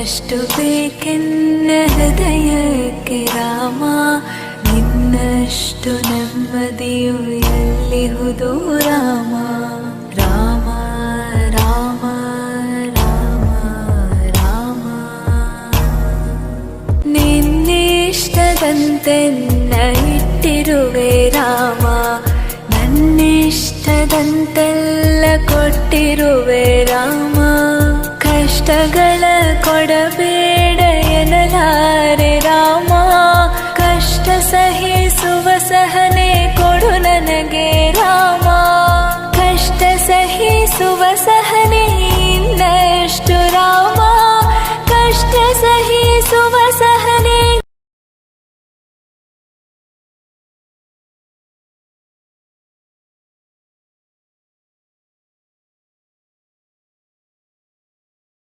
ಇನ್ನಷ್ಟು ಬೇಕೆನ್ನ ಹೃದಯಕ್ಕೆ ರಾಮ, ನಿನ್ನಷ್ಟು ನೆಮ್ಮದಿಯು ಎಲ್ಲಿಹುದು ರಾಮ. ರಾಮ ರಾಮ ರಾಮ ರಾಮ, ನಿನ್ನಿಷ್ಟದಂತೆನ್ನ ಇಟ್ಟಿರುವೆ ರಾಮ, ನನ್ನಿಷ್ಟದಂತೆಲ್ಲ ಕೊಟ್ಟಿರುವೆ ರಾಮ. ಕಷ್ಟಗಳ ಕೊಡಬೇ